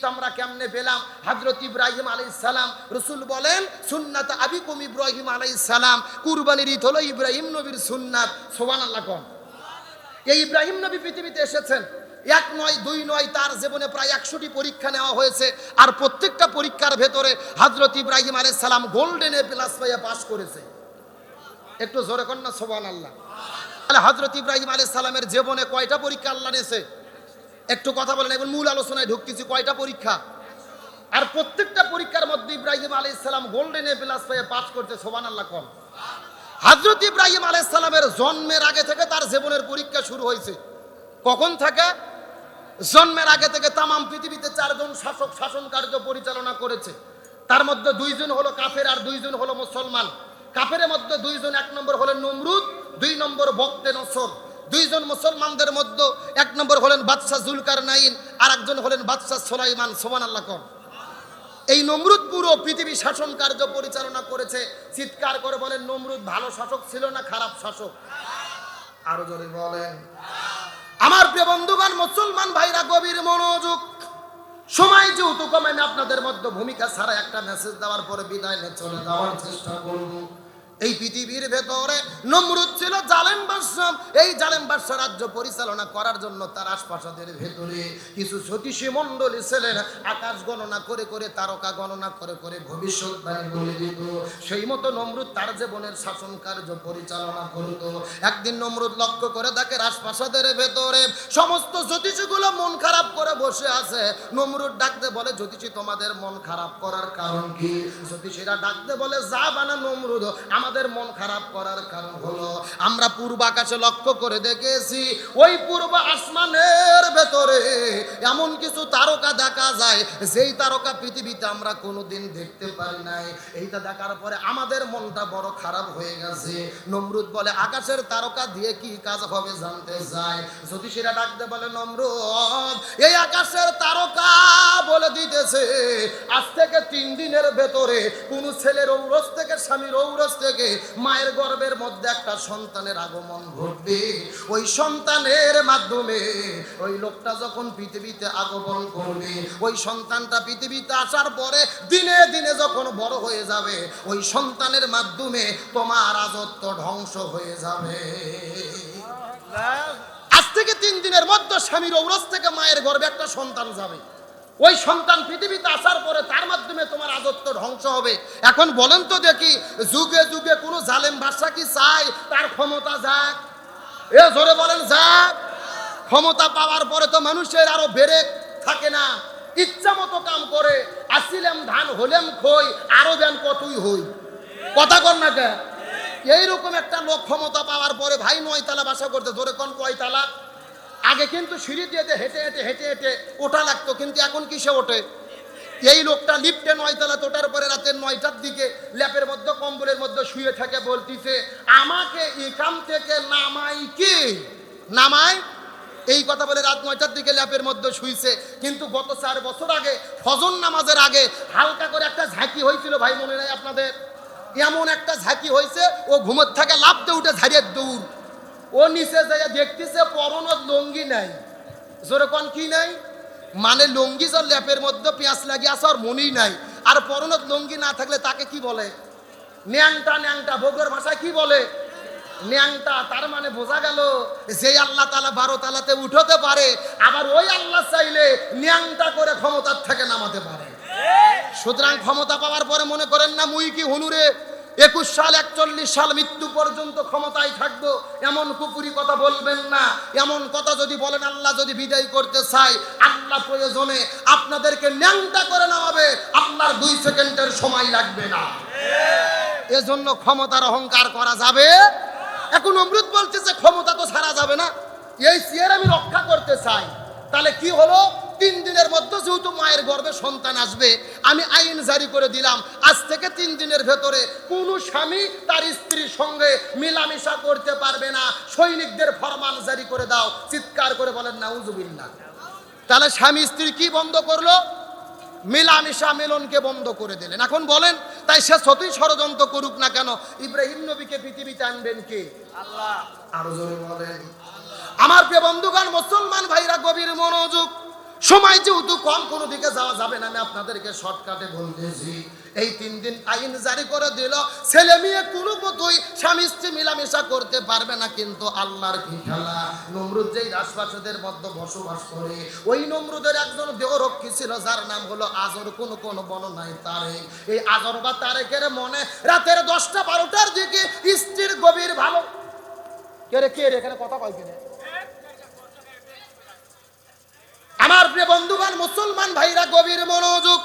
শীত আমরা কেমনে পেলাম? হযরত ইব্রাহিম আলাইহিস সালাম, রাসূল বলেন সুন্নাত আবিকুম ইব্রাহিম আলাইহিস সালাম, কুরবানির ঈদ হলো ইব্রাহিম নবীর সুন্নাত। সুবহানাল্লাহ কোন। এই ইব্রাহিম নবী পৃথিবীতে এসেছেন, এক নয় দুই নয়, তার জীবনে প্রায় 100টি পরীক্ষা নেওয়া হয়েছে। আর প্রত্যেকটা পরীক্ষার ভেতরে হযরত ইব্রাহিম আলাইহিস সালাম গোল্ডেন এ প্লাস পাইয়া পাস করেছে। একটু জোরে কর না সুবহানাল্লাহ। তাহলে হযরত ইব্রাহিম আলাইহিস সালামের জীবনে কয়টা পরীক্ষা আল্লাহ নিয়েছে? একটু কথা বলেন, এখন মূল আলোচনায় ঢুকতেছি। কয়টা পরীক্ষা? আর প্রত্যেকটা পরীক্ষার মধ্যে ইব্রাহিম আলাইহিস সালাম গোল্ডেন এ প্লাস পাইয়া পাস করতে। সুবহানাল্লাহ কোন। হযরত ইব্রাহিম আলাইহিস সালামের জন্মের আগে থেকে তার জীবনের পরীক্ষা শুরু হয়েছে। কখন থেকে? জন্মের আগে থেকে। তাম পৃথিবীতে 4 জন শাসক শাসন কার্য পরিচালনা করেছে। তার মধ্যে 2 জন হলো কাফের আর 2 জন হলো মুসলমান। কাফেরের মধ্যে 2 জন, 1 নম্বর হলেন নমরুদ, 2 নম্বর বক্তে নসর। 2 জন মুসলমানদের মধ্যে 1 নম্বর হলেন বাদশা জুলকারনাইন, আর একজন হলেন বাদশা সুলাইমান। সুবহানাল্লাহ কোন। এই নমরুদ পুরো পৃথিবী শাসন কার্য পরিচালনা করেছে। চিৎকার করে বলেন, নমরুদ ভালো শাসক ছিল না খারাপ শাসক? আরো জোরে বলেন। আমার প্রিয় বন্ধুগণ, মুসলমান ভাইরা গভীর মনোযোগ। সময় যেহেতু কম, আমি আপনাদের মধ্যে ভূমিকা ছাড়া একটা মেসেজ দেওয়ার পরে বিদায় নিয়ে চলে যাওয়ার চেষ্টা করব। এই পৃথিবীর ভেতরে নমরুদ ছিল জালেম বাদশা। এই জালেম বাদশা রাজ্য পরিচালনা করার জন্য তার আশপাশের ভেতরে কিছু জ্যোতিষী মণ্ডলী ছিলেন। আকাশ গণনা করে করে, তারকা গণনা করে করে ভবিষ্যৎবাণী বলে দিত। সেই মতো নমরুদ তার জীবনের শাসন কার্য পরিচালনা করত। একদিন নমরুদ লক্ষ্য করে দেখে আশপাশের ভেতরে সমস্ত জ্যোতিষীগুলো মন খারাপ করে বসে আছে। নমরুদ ডাকতে বলে, জ্যোতিষী তোমাদের মন খারাপ করার কারণ কি? জ্যোতিষীরা ডাকতে বলে, যা বানা নমরুদ, আমাদের মন খারাপ করার কারণ হলো আমরা পূর্ব আকাশে লক্ষ্য করে দেখেছি, ওই পূর্ব আসমানের ভেতরে এমন কিছু তারকা দেখা যায় যেই তারকা পৃথিবীতে আমরা কোনোদিন দেখতে পারি নাই। এইটা দেখার পরে আমাদের মনটা বড় খারাপ হয়ে গেছে। নমরুদ বলে, আকাশের তারকা দিয়ে কি কাজ হবে জানতে চায়। জ্যোতিষীরা ডাকতে বলে, নমরুদ এই আকাশের তারকা বলে দিতেছে আজ থেকে 3 দিনের ভেতরে কোন ছেলের ঔরস থেকে, স্বামীর ঔরস থেকে মায়ের গর্ভের মধ্যে একটা সন্তানের আগমন ঘটবে। ওই সন্তানের মাধ্যমে ওই লোকটা যখন পৃথিবীতে আগমন করবে, ওই সন্তানটা পৃথিবীতে আসার পরে দিনে দিনে যখন বড় হয়ে যাবে, ওই সন্তানের মাধ্যমে তোমার রাজত্ব ধ্বংস হয়ে যাবে। আজ থেকে 3 দিনের মধ্যে স্বামীর ঔরস থেকে মায়ের গর্ভে একটা সন্তান যাবে। ওই সন্তান পৃথিবীতে আসার পরে তার মাধ্যমে তোমার রাজত্ব ধ্বংস হবে। এখন বলেন তো দেখি, যুগে যুগে কোন জালেম বাদশা কি চায় তার ক্ষমতা যাক? এ জোরে বলেন যাক। ক্ষমতা পাওয়ার পরে তো মানুষের আরো বেড়ে থাকে না, ইচ্ছা মতো কাম করে। আসিলাম ধান হলেম খই, আরো দেন কতই হই। কথা কর না কে? এইরকম একটা লোক ক্ষমতা পাওয়ার পরে ভাই 9 তালা বাসা করতে। জোরে কোন কয় তালা? আগে কিন্তু সিঁড়ি দিয়ে হেঁটে হেঁটে হেঁটে হেঁটে ওঠা লাগতো, কিন্তু এখন কিসে ওঠে? এই লোকটা লিফটে 9 তলা ওঠার পরে রাতের 9টার দিকে ল্যাপের মধ্যে কম্বলের মধ্যে শুয়ে থাকে, বলতিছে আমাকে এখান থেকে নামাই কে? নামাই। এই কথা বলে রাত 9টার দিকে ল্যাপের মধ্যে শুইছে। কিন্তু গত 4 বছর আগে ফজর নামাজের আগে হালকা করে একটা ঝাঁকি হয়েছিল, ভাই মনে নাই আপনাদের? এমন একটা ঝাঁকি হয়েছে, ও ঘুমোর থেকে লাফতে উঠে ঝাড়িয়ে দৌড়। ও নিচে যাইয়া দেখতেছে পরনের লুঙ্গি নাই। জোরে কোন কি নাই? মানে লুঙ্গি যার ল্যাপের মধ্যে পেঁয়াজ লাগিয়ে আছে আর মনেই নাই। আর পরনের লুঙ্গি না থাকলে তাকে কি বলে? ন্যাংটা। ন্যাংটা ভোগের ভাষায় কি বলে? ন্যাংটা। তার মানে বোঝা গেল যে আল্লাহ তাআলা 12 তালাতে উঠাতে পারে, আবার ওই আল্লাহ চাইলে ন্যাংটা করে ক্ষমতার থেকে নামাতে পারে। সুতরাং ক্ষমতা পাওয়ার পরে মনে করেন না মুই কি হুনুরে 21 সাল 41 সাল মৃত্যু পর্যন্ত ক্ষমতায় থাকবো, এমন কুপুরি কথা বলবেন না। এমন কথা যদি বলেন, আল্লাহ যদি বিদায় করতে চায়, আল্লাহ প্রয়োজনে আপনাদেরকে ন্যাংটা করে নামাবে, আপনার 2 সেকেন্ডের সময় লাগবে না। এজন্য ক্ষমতার অহংকার করা যাবে। এখন নমরুদ বলতেছে ক্ষমতা তো ছাড়া যাবে না, এই চেয়ার আমি রক্ষা করতে চাই। তাহলে কি হলো? 3 দিনের মধ্যে যেহেতু মায়ের গর্ভে সন্তান আসবে, আমি আইন জারি করে দিলাম, আজ থেকে 3 দিনের ভেতরে কোনো স্বামী তার স্ত্রীর সঙ্গে মিলামিশা করতে পারবে না। সৈনিকদের ফরমান জারি করে দাও। চিৎকার করে বলেন নাউজুবিল্লাহ। তাহলে স্বামী স্ত্রী কি বন্ধ করলো? মিলামিশা মিলনকে বন্ধ করে দিলেন। এখন বলেন, তাই সে যতই ষড়যন্ত্র করুক না কেন, ইব্রাহিম নবীকে পৃথিবীতে আনবেন কে? আল্লাহ। আরো জোরে বলেন। আমার প্রিয় বন্ধুগণ, মুসলমান ভাইরা গভীর মনোযোগ। সময় যেহেতু কম, কোনো দিকে যাওয়া যাবে না, আমি আপনাদেরকে শর্টকাটে বলতেছি। এই 3 দিন আইন জারি করে দিল, ছেলে মেয়ে কোনো মতোই স্বামী স্ত্রী মিলামেশা করতে পারবে না। কিন্তু আল্লাহর কি খেলা, নমরুদ যেই রাজপ্রাসাদের মধ্যে বসবাস করে, ওই নমরুদের একজন দেহরক্ষী ছিল যার নাম হলো আজর, কোন বর্ণনায় তারেক। এই আজর বা তারেকের মনে রাতের 10টা 12টার দিকে স্ত্রীর গভীর ভালো কে রে এখানে কথা কয় কিনা? আমার প্রিয় বন্ধুগণ, মুসলমান ভাইরা গভীর মনোযোগ।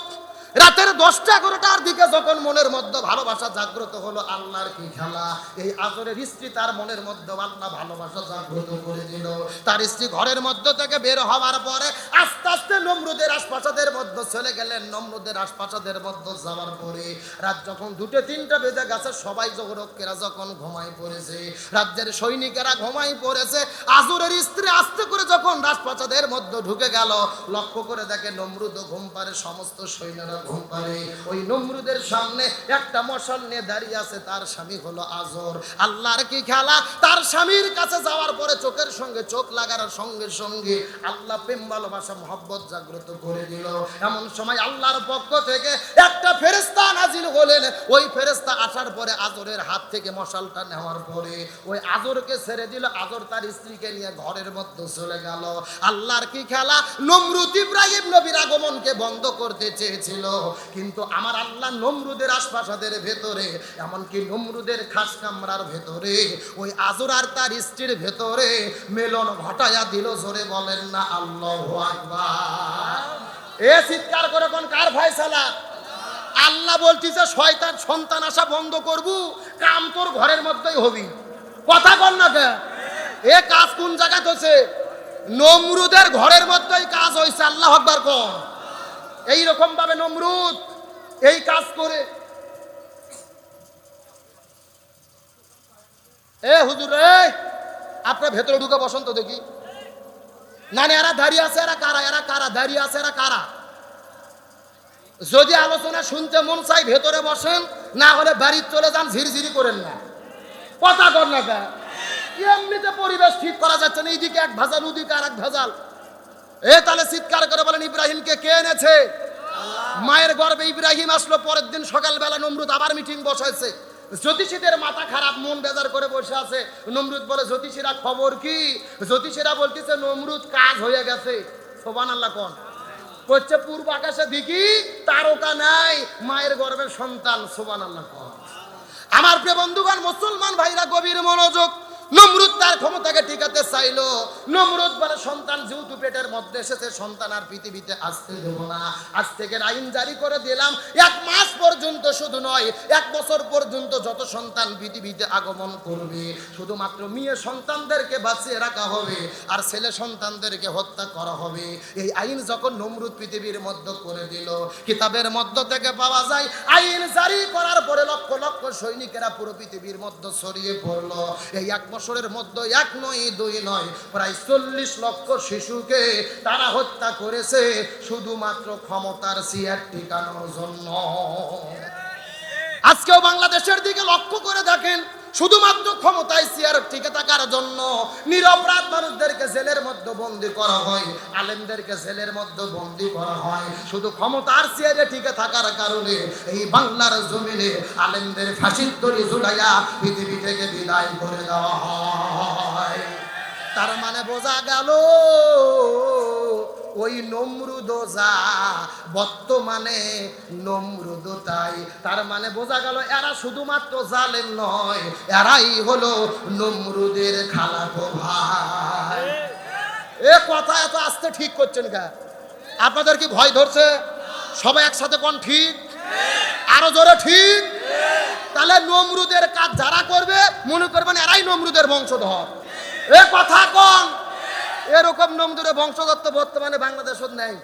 রাতের 10টা 11টার দিকে যখন মনের মধ্যে ভালোবাসা জাগ্রত হলো, আল্লাহর কি খেলা, এই আজরের স্ত্রী তার মনের মধ্যে আল্লাহ ভালোবাসা জাগ্রত করে দিল। তার স্ত্রী ঘরের মধ্য থেকে বের হওয়ার পরে আস্তে আস্তে নমরুদের রাজপ্রাসাদের মধ্যে চলে গেলেন। নমরুদের রাজপ্রাসাদের মধ্যে যাওয়ার পরে রাত যখন 2টা 3টা বেজে গেছে, সবাই জগরক্ষেরা যখন ঘুমাই পড়েছে, রাজ্যের সৈনিকেরা ঘুমাই পড়েছে, আজরের স্ত্রী আস্তে করে যখন রাজপ্রাসাদের মধ্যে ঢুকে গেল, লক্ষ্য করে দেখে নমরুদ ঘুম পারে, সমস্ত সৈন্যরা ঘুম পারে। ওই নমরুদের সামনে একটা মশাল নিয়ে দাঁড়িয়ে আছে, তার স্বামী হলো আজর। আল্লাহর কি খেলা, তার স্বামীর কাছে যাওয়ার পরে চোখের সঙ্গে চোখ লাগার সঙ্গে সঙ্গে আল্লাহ প্রেম ভালোবাসা মহব্বত জাগ্রত করে দিল। এমন সময় আল্লাহর পক্ষ থেকে একটা ফেরেশতা নাজিল হলেন। ওই ফেরেশতা আসার পরে আজরের হাত থেকে মশালটা নেওয়ার পরে ওই আজরকে ছেড়ে দিল। আজর তার স্ত্রীকে নিয়ে ঘরের মধ্যে চলে গেল। আল্লাহর কি খেলা, নমরুদ ইব্রাহিম নবীর আগমনকে বন্ধ করতে চেয়েছিল, কিন্তু আমার আল্লাহ নমরুদের রাজপ্রাসাদের ভেতরে, এমনকি নমরুদের খাস কামরার ভেতরে, ওই আজর আর তার স্ত্রীর ভেতরে মিলন ঘটায়া দিল। জোরে বলেন না আল্লাহু আকবার। এ চিৎকার করে কোন কার ফয়সালা? আল্লাহ বলতিছে শয়তান সন্তান আসা বন্ধ করব, কাম তোর ঘরের মধ্যেই হবি। কথা বল না কে? এ কাজ কোন জায়গাতে হচ্ছে? নমরুদের ঘরের মধ্যেই কাজ হয়েছে। আল্লাহু আকবার কোন? এইরকম ভাবে নমরুদ এই কাজ করে। এ হুজুর রে, আপনার ভেতরে ঢুকে বসন্ত দেখি। না না, এরা দাঁড়িয়ে আছে, এরা কারা? এরা কারা দাঁড়িয়ে আছে? এরা কারা? যদি আলোচনা শুনতে মন চাই ভেতরে বসেন, না হলে বাড়ি চলে যান, ঝিরঝিরি করেন না। কথা কর না কে? এমনিতে পরিবেশ ঠিক করা যাচ্ছে না, এইদিকে এক ভেজাল, ওদিকে আর এক ভেজাল। তাহলে চিৎকার করে বলেন, ইব্রাহিমকে কে এনেছে? মায়ের গর্ভে ইব্রাহিম আসলো। পরের দিন সকালবেলা নমরুদ আবার মিটিং বসাইছে। জ্যোতিষীদের মাথা খারাপ, মন বেজার করে বসে আছে। নমরুদ বলে, জ্যোতিষীরা খবর কি? জ্যোতিষীরা বলতেছে নমরুদ কাজ হয়ে গেছে। সুবহানাল্লাহ কোন? করছে পূর্ব আকাশে দেখি তারকা নাই, মায়ের গর্ভের সন্তান। সুবহানাল্লাহ কোন? আমার প্রিয় বন্ধুগণ, মুসলমান ভাইরা গভীর মনোযোগ। নমরুদ তার ক্ষমতাকে টিকাতে চাইলো। নমরুদ বলে, সন্তান যেহেতু পেটের মধ্যে এসেছে, সন্তান আর পৃথিবীতে আসতে দেব না। আজ থেকে আইন জারি করে দিলাম, 1 মাস পর্যন্ত, শুধু নয় 1 বছর পর্যন্ত যত সন্তান পৃথিবীতে আগমন করবে, শুধুমাত্র মেয়ে সন্তানদেরকে বাঁচিয়ে রাখা হবে, আর ছেলে সন্তানদেরকে হত্যা করা হবে। এই আইন যখন নমরুদ পৃথিবীর মধ্যে করে দিল, কিতাবের মধ্য থেকে পাওয়া যায়, আইন জারি করার পরে লক্ষ লক্ষ সৈনিকেরা পুরো পৃথিবীর মধ্যে ছড়িয়ে পড়লো। এই 1 বছরের মধ্যে 1 নয় 2 নয়, প্রায় 40 লক্ষ শিশুকে তারা হত্যা করেছে, শুধুমাত্র ক্ষমতার চেয়ার টিকানোর জন্য। আজকেও বাংলাদেশের দিকে লক্ষ্য করে দেখেন, শুধুমাত্র ক্ষমতায় চেয়ার টিকে থাকার জন্য নিরপরাধ মানুষদেরকে জেলের মধ্যে বন্দী করা হয়, আলেমদেরকে জেলের মধ্যে বন্দী করা হয়, শুধু ক্ষমতার চেয়ারে টিকে থাকার কারণে এই বাংলার জমিনে আলেমদের ফাঁসির দড়ি ঝুলাইয়া পৃথিবী থেকে বিদায় করে দেওয়া হয়। তার মানে বোঝা গেল, ওই নমরুদ যা, বর্তমানে নমরুদ তাই। তার মানে বোঝা গেল, এরা শুধুমাত্র জালেম নয়, এরাই হলো নমরুদের খালাতো ভাই। এ কথা এত আস্তে ঠিক করছেন কা? আপনাদের কি ভয় ধরছে? সবাই একসাথে কোন ঠিক? আরো জোরে ঠিক? তাহলে নমরুদের কাজ যারা করবে, মনে করবেন এরাই নমরুদের বংশধর। এ কথা কোন? এরকম নমরুদের বংশধর তো বর্তমানে বাংলাদেশত নেই।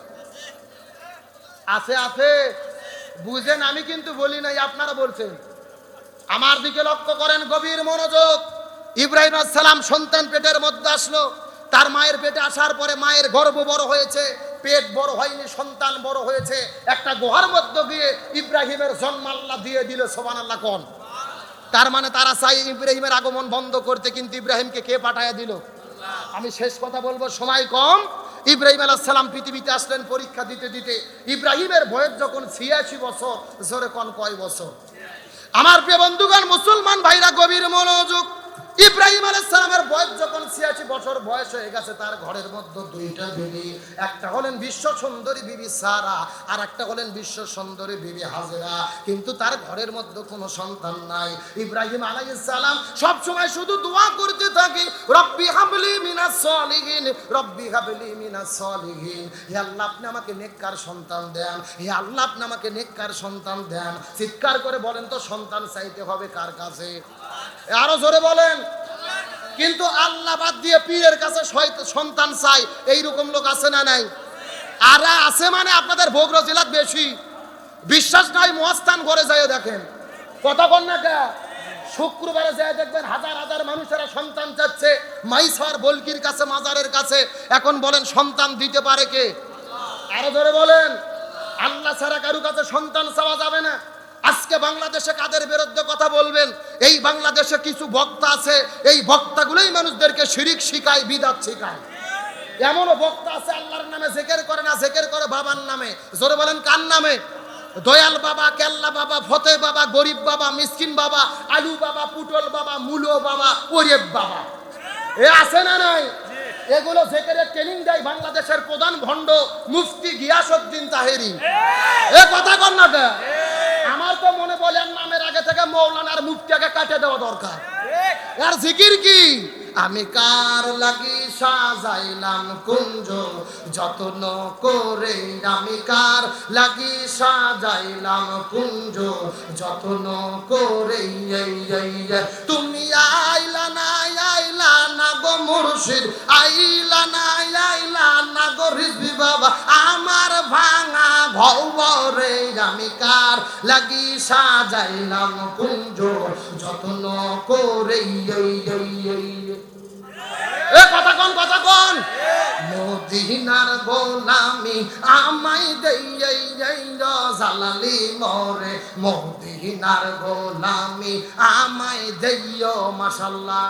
আছে আছে, বুঝেন, আমি কিন্তু বলি নাই, আপনারা বলছেন। আমার দিকে লক্ষ্য করেন, গভীর মনোযোগ। ইব্রাহিম আলাইহিস সালাম সন্তান পেটের মধ্যে আসলো। তার মায়ের পেটে আসার পরে মায়ের গর্ভ বড় হয়েছে, পেট বড় হয়নি, সন্তান বড় হয়েছে। একটা গুহার মধ্যে গিয়ে ইব্রাহিমের জন্ম আল্লাহ দিয়ে দিল। সুবহানাল্লাহ কোন? তার মানে তারা চাই ইব্রাহিমের আগমন বন্ধ করতে, কিন্তু ইব্রাহিমকে কে পাঠায়া দিল? আমি শেষ কথা বলবো, সময় কম। ইব্রাহিম আলাইহিস সালাম পৃথিবীতে আসলেন পরীক্ষা দিতে দিতে। ইব্রাহিমের বয়স যখন 86 বছর, জোরে কোন কয় বছর? আমার প্রিয় বন্ধুগণ, মুসলমান ভাইরা গভীর মনোযোগ। ইব্রাহিম আলাইহিস সালামের বয়স যখন 86 বছর বয়স হয়ে গেছে, তার ঘরের মধ্যে দুইটা বিবি, একটা হলেন বিশ্ব সুন্দরী বিবি সারা, আর একটা হলেন বিশ্ব সুন্দরী বিবি হাজেরা। কিন্তু তার ঘরের মধ্যে কোনো সন্তান নাই। ইব্রাহিম আলাইহিস সালাম সব সময় শুধু দোয়া করতে থাকে, রব্বি হাবলি মিনাস সলিহিন, রব্বি হাবলি মিনাস সলিহিন। হে আল্লাহ, আপনি আমাকে নেককার সন্তান দেন, হে আল্লাহ, আপনি আমাকে নেককার সন্তান দেন। চিৎকার করে বলেন তো, সন্তান চাইতে হবে কার কাছে? আরো জোরে বলেন। কিন্তু আল্লাহ বাদ দিয়ে পীরের কাছে সন্তান চাই, এইরকম লোক আছে না নাই? আর আছে মানে আপনাদের বগুড়া জেলার বেশি। বিশ্বাস নাই, মহাস্থান ঘরে যায় দেখেন, কতক্ষণ না কে শুক্রবারে যায় দেখবেন হাজার হাজার মানুষেরা সন্তান চাচ্ছে মাইসার বলকির কাছে, মাজারের কাছে। এখন বলেন সন্তান দিতে পারে কে? আরো জোরে বলেন। আল্লাহ ছাড়া কারো কাছে সন্তান চাওয়া যাবে না। আজকে বাংলাদেশে কাদের বিরুদ্ধে কথা বলবেন? এই বাংলাদেশে কিছু বক্তা আছে, এই বক্তাগুলোই মানুষদেরকে শিরিক শিখায়, বিদআত শিখায়। এমনও বক্তা আছে আল্লাহর নামে জিকির করে না, জিকির করে বাবার নামে। জোরে বলেন কার নামে? দয়াল বাবা, কেল্লা বাবা, ফতে বাবা, গরিব বাবা, মিসকিন বাবা, আলু বাবা, পুটল বাবা, মূলো বাবা, ওরেব বাবা। এ আছে না নাই? এগুলো জিকিরের ট্রেনিং দেয় বাংলাদেশের প্রধান ভণ্ড মুফতি গিয়াসউদ্দিন তাহেরি। এ কথা কর না কে? আমার তো মনে বলেন নামের আগে থেকে মৌলানার মুফতিয়াকে কাটে দেওয়া দরকার। আর জিকির কি? আমি কার লাগি সাজাইলাম কুঞ্জ, যত্ন করে আমি কার লাগি সাজাইলাম কুঞ্জ, যত্ন করে। তুমি আইলা না গো মুর্শিদ, আইলা না গো রিজভী বাবা, আমার ভাঙা ঘরে আমি কার লাগি সাজাইলাম কুঞ্জ, যত্ন করে। এ কথা কোন, কথা কোন? মদিনার গোলামি আমায় দেই জালালি মরে, মদিনার গোলামি আমায় দেইও মাশাআল্লাহ।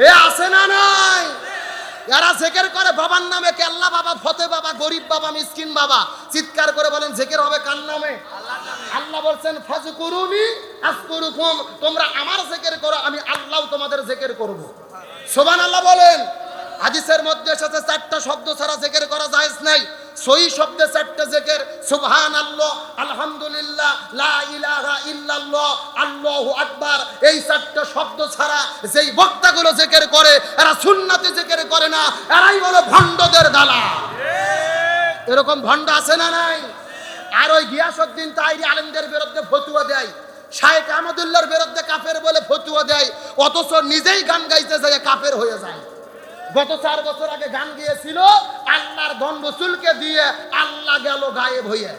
এ আছে না নাই? এরা জিকির করে বাবার নামে, কেল্লা বাবা, ফতে বাবা, গরিব বাবা, মিসকিন বাবা। চিৎকার করে বলেন জিকির হবে কার নামে? আল্লাহ বলছেন ফাজকুরুনি আযকুরুকুম, তোমরা আমার জিকির করো, আমি আল্লাহ তোমাদের জিকির করব। সুবহানাল্লাহ বলেন। হাদিসের মধ্যে এসেছে 4টা শব্দ ছাড়া জিকির করা জায়েজ নাই। সহি শব্দে 4টা জিকির, সুবহানাল্লাহ, আলহামদুলিল্লাহ, লা ইলাহা ইল্লাল্লাহ, আল্লাহু আকবার। এই 4টা শব্দ ছাড়া যেই বক্তাগুলো জিকির করে, এরা সুন্নতে জিকির করে না, এরাই হলো ভণ্ডদের দালাল। এরকম ভণ্ড আছে না নাই? আর ওই গিয়াসউদ্দিন তাহেরি আলেমদের বিরুদ্ধে ফতোয়া দেয়, শাইখ আহমদুল্লাহর বিরুদ্ধে কাফের বলে ফতোয়া দেয়, অথচ নিজেই গান গাইতে যায় কাফের হয়ে যায়। গত 4 বছর আগে গান গিয়েছিল, আল্লাহর ধন রসুলকে দিয়ে আল্লাহ গেল গায়েব হয়ে।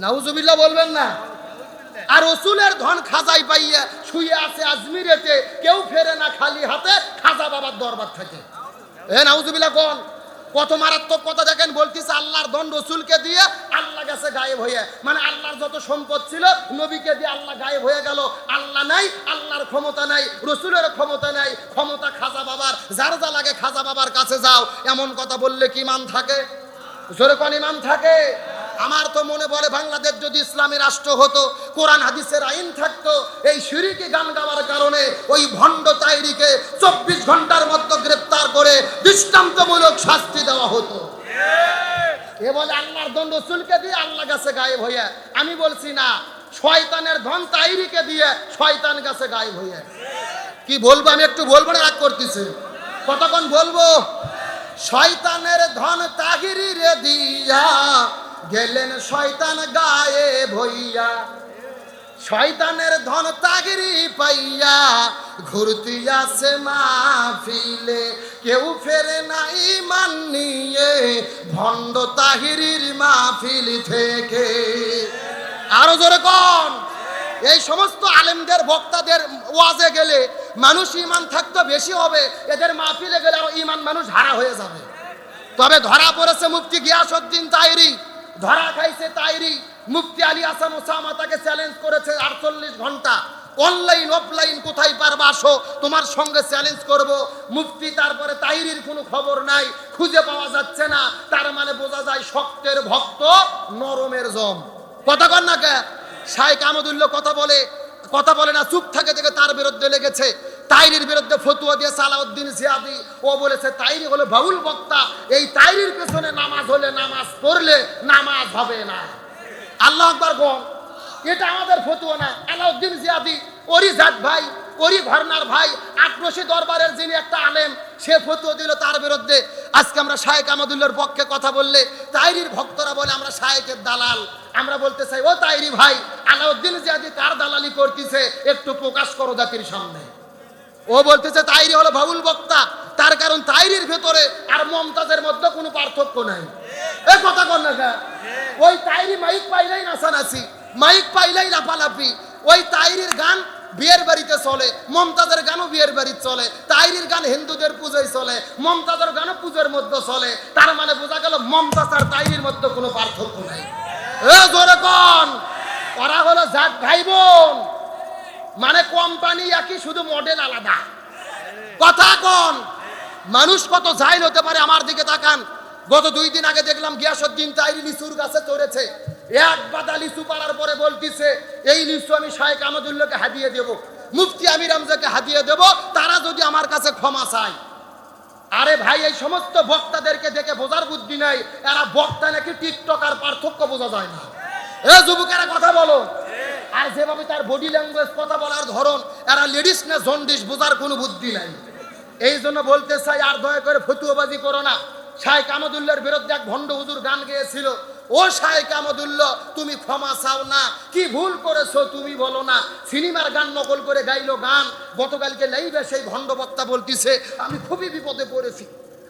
নাউজুবিল্লাহ বলবেন না? আর রসুলের ধন খাজাই পাইয়ে শুয়ে আছে আজমিরেতে, কেউ ফেরে না খালি হাতে খাজা বাবার দরবার থেকে। এ নাউজুবিল্লাহ কোন? কত মারাত্মক কথা দেখেন, বলতেছে আল্লাহর ধন রসুলকে দিয়ে আল্লাহ গেছে গায়েব হয়ে। মানে আল্লাহর যত সম্পদ ছিল নবীকে দিয়ে আল্লাহ গায়েব হয়ে গেল। আল্লাহ নাই, আল্লাহর ক্ষমতা নাই, রসুলের ক্ষমতা নাই, ক্ষমতা খাজা বাবার। যার যা লাগে খাজা বাবার কাছে যাও, এমন কথা বললে কি ইমান থাকে? জোরে কোন ইমান থাকে? আমার তো মনে বলে বাংলাদেশ যদি ইসলামী রাষ্ট্র হতো, কোরআন হাদিসের আইন থাকতো, এই শিরকি গান গাওয়ার কারণে ওই ভণ্ড তাহেরিকে 24 ঘন্টার মধ্যে গ্রেফতার করে দৃষ্টান্তমূলক শাস্তি দেওয়া হতো। এ বলে আল্লাহর ধন রসুলকে দিয়ে আল্লাহ গাছে গায়েব হইয়া। আমি বলছি না, শয়তানের ধন তাহেরিকে দিয়ে শয়তান গাছে গায়েব হইয়া। কি বলবো আমি? একটু বলবো না? রাগ করতেছে? কতক্ষণ বলবো? শয়তানের ধন তাহেরি রে দিয়া গেলেন শয়তান গায়েব হইয়া, শয়তানের ধন তাহেরি পাইয়া ঘুরতে আসে মাহফিলে, কেউ ফেরে না ঈমান নিয়ে ভণ্ড তাহেরির মাহফিল থেকে। আরো জোরে কোন? এই সমস্ত আলেমদের বক্তাদের ওয়াজে গেলে মানুষ ঈমান থাকতো বেশি হবে, এদের মাহফিলে গেলে আরো ঈমান মানুষ হারা হয়ে যাবে। তবে ধরা পড়েছে মুফতি গিয়াসউদ্দিন তাহেরি, ধরা খাইছে তাহেরি। মুফতি আলী হাসান ওসামা তাকে চ্যালেঞ্জ করেছে 48 ঘন্টা। অনলাইন অফলাইন কোথায় পারবা আসো, তোমার সঙ্গে চ্যালেঞ্জ করব। মুফতি তারপরে তাহিরির কোনো খবর নাই, খুঁজে পাওয়া যাচ্ছে না, তার মানে বোঝা যায় শক্তের ভক্ত নরমের জম। কথা কর না কে? শাইখ আহমদুল্লাহ কথা বলে না, চুপ থাকে দেখে তার বিরুদ্ধে লেগেছে। তাইরির বিরুদ্ধে ফতুয়া দিয়ে সালাউদ্দিন জিয়াদি, ও বলেছে তাইরি হলো বাউল বক্তা, এই তাইরির পেছনে নামাজ হলে, নামাজ পড়লে নামাজ হবে না। আল্লাহু আকবার গণ, এটা আমাদের ফতুয়া না। আলাউদ্দিন জিয়াদি ওরি জাত ভাই, ওরি ঘরনার ভাই, আক্রোশী দরবারের যিনি একটা আলেম, সে ফতুয়া দিল তার বিরুদ্ধে। আজকে আমরা শাইখ আহমদুল্লাহর পক্ষে কথা বললে তাইরির ভক্তরা বলে আমরা শাইখের দালাল। আমরা বলতে চাই, ও তাইরি ভাই, আলাউদ্দিন জিয়াদি কার দালালি করতেছে একটু প্রকাশ করো জাতির সামনে। ও বলতেছে তাইরি হলো বাউল বক্তা, তার কারণ তাইরির ভেতরে আর মমতাজের মধ্যে কোনো পার্থক্য নাই। এই কথা কর না কে? ওই তাইরি মাইক পাইলেই নাচানাচি, মাইক পাইলেই লাফালাফি। ওই তাইরির গান বিয়ের বাড়িতে চলে, মমতাজের গানও বিয়ের বাড়িতে চলে। তাইরির গান হিন্দুদের পুজোয় চলে, মমতাজের গানও পুজোর মধ্যে চলে। তার মানে বোঝা গেল মমতাজ আর তাইরির মধ্যে কোনো পার্থক্য নাই। জোরে কন, ওরা হলো জাত ভাই বোন, মানে কোম্পানি একই, শুধু মডেল আলাদা। কথা কন, মানুষ কত জাহিল হতে পারে। আমার দিকে তাকান, গত 2 দিন আগে দেখলাম গিয়াসউদ্দিন তাইরি লিচুর গাছে চড়েছে। এক বাদা লিচু পাড়ার পরে বলতিছে এই লিচু আমি শাইখ আহমদুল্লাহকে হাদিয়ে দেব, মুফতি আমির হামজাকে হাদিয়ে দেব, তারা যদি আমার কাছে ক্ষমা চায়। আরে ভাই, এই সমস্ত বক্তাদেরকে দেখে বোঝার বুদ্ধি নাই, এরা বক্তা নাকি টিকটক আর পার্থক্য বোঝা যায় না। এ যুবকেরা কথা বলো। আর যেভাবে তার বডি ল্যাঙ্গুয়েজ, কথা বলার ধরন, এরা লেডিস না জন্ডিস, বোঝার কোনো বুদ্ধি নাই। এই জন্য বলতে চাই, আর দয়া করে ফতুয়াবাজি করো না। শাইখ আহমদুল্লাহর বিরুদ্ধে এক ভণ্ড হুজুর গান গেয়েছিল, ও শাইখ আহমদুল্লাহ তুমি ক্ষমা চাও না, কি ভুল করেছো তুমি বলো না। সিনেমার গান নকল করে গাইলো গান। গতকালকে লাইভে সেই ভণ্ড বক্তা বলতিছে আমি খুবই বিপদে পড়েছি,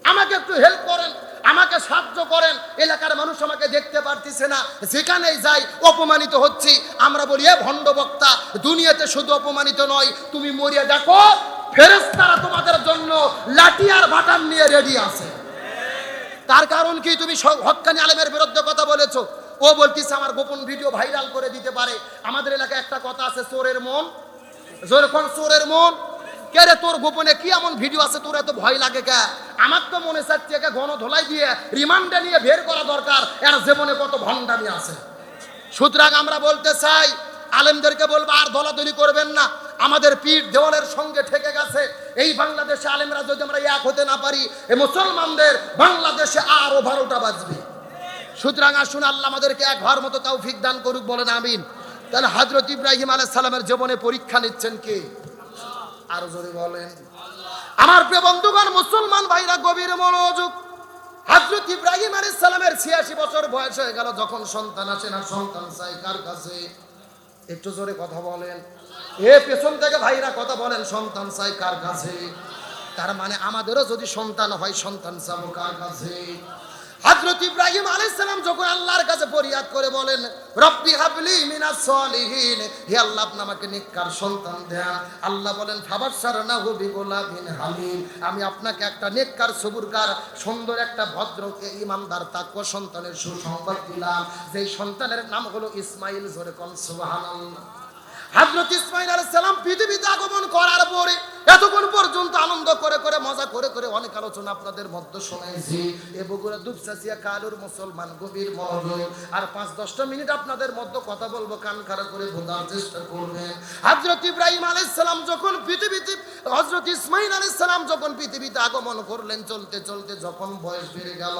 আমাকে একটু হেল্প করেন, আমাকে সাহায্য করেন, এলাকার মানুষ আমাকে দেখতে পারতেছে না, যেখানেই যাই অপমানিত হচ্ছি। আমরা বলি এ ভণ্ড বক্তা, দুনিয়াতে শুধু অপমানিত নয়, তুমি মরিয়া দেখো ফেরেশতারা তোমাদের জন্য লাঠি আর বাটাম নিয়ে রেডি আছে। তার কারণ কি? তুমি হক্কানি আলেমের বিরুদ্ধে কথা বলেছো। ও বলতিছে আমার গোপন ভিডিও ভাইরাল করে দিতে পারে। আমাদের এলাকায় একটা কথা আছে, চোরের মন, যখন চোরের মন। কে রে, তোর গোপনে কি এমন ভিডিও আছে তোর এত ভয় লাগে কে? আমার তো মনে চাচ্ছে একে গণধোলাই দিয়ে রিমান্ডে নিয়ে বের করা দরকার, এর জীবনে কত ভণ্ডামি আছে। সুতরাং আমরা বলতে চাই, আলেমদেরকে বলবো আর দলাদলি করবেন না। আমাদের পিঠ দেওয়ালের সঙ্গে ঠেকে গেছে। এই বাংলাদেশে আলেমরা যদি আমরা এক হতে না পারি, এই মুসলমানদের বাংলাদেশে আরো 12টা বাজবে। সুতরাং আসুন, আল্লাহ আমাদেরকে এক হওয়ার মতো তৌফিক দান করুক, বলেন আমিন। তাহলে হযরত ইব্রাহিম আলাইহিস সালামের জীবনে পরীক্ষা নিচ্ছেন কে? আরো জোরে বলেন। আমার প্রিয় বন্ধুগণ, মুসলমান ভাইরা গভীর মনোযোগ। হযরত ইব্রাহিম আলাইহিস সালামের 86 বছর বয়স হয়ে গেল, যখন সন্তান আসে না, সন্তান চাই কার কাছে? একটু জোরে কথা বলেন। এ পেছন থেকে ভাইরা কথা বলেন, সন্তান চাই কার কাছে? তার মানে আমাদেরও যদি সন্তান হয়, সন্তান চাবো কার কাছে? হযরত ইব্রাহিম আলাইহিস সালাম যখন আল্লাহর কাছে ফরিয়াদ করে বলেন রব্বি হাবলি মিনাস সলিহিন, হে আল্লাহ আপনি আমাকে নেককার সন্তান দেন। আল্লাহ বলেন ফাবাশশারনাহু বিগুলামিন হালিম, আমি আপনাকে একটা নেককার সবুরকার সুন্দর একটা ভদ্রকে ইমানদার তাকওয়া সন্তানের সুসংবাদ দিলাম, যেই সন্তানের নাম হলো ইসমাইল। জোরে কোন সুবহানাল্লাহ। হযরত ইসমাইল আলাইহিস সালাম পৃথিবীতে আগমন করার পরে এতক্ষণ পর্যন্ত আনন্দ করে করে, মজা করে করে অনেক আলোচনা আপনাদের মধ্যে শোনাইছি। এ বগুড়া দুপচাচিয়া কালুর মুসলমান গভীর মনোযোগ। আর 5-10টা মিনিট আপনাদের মধ্যে কথা বলবো, কান খাড়া করে বোঝার চেষ্টা করবেন। হযরত ইব্রাহিম আলাইহিস সালাম যখন পৃথিবীতে, হযরত ইসমাইল আলাইহিস সালাম যখন পৃথিবীতে আগমন করলেন, চলতে চলতে যখন বয়স বেড়ে গেল,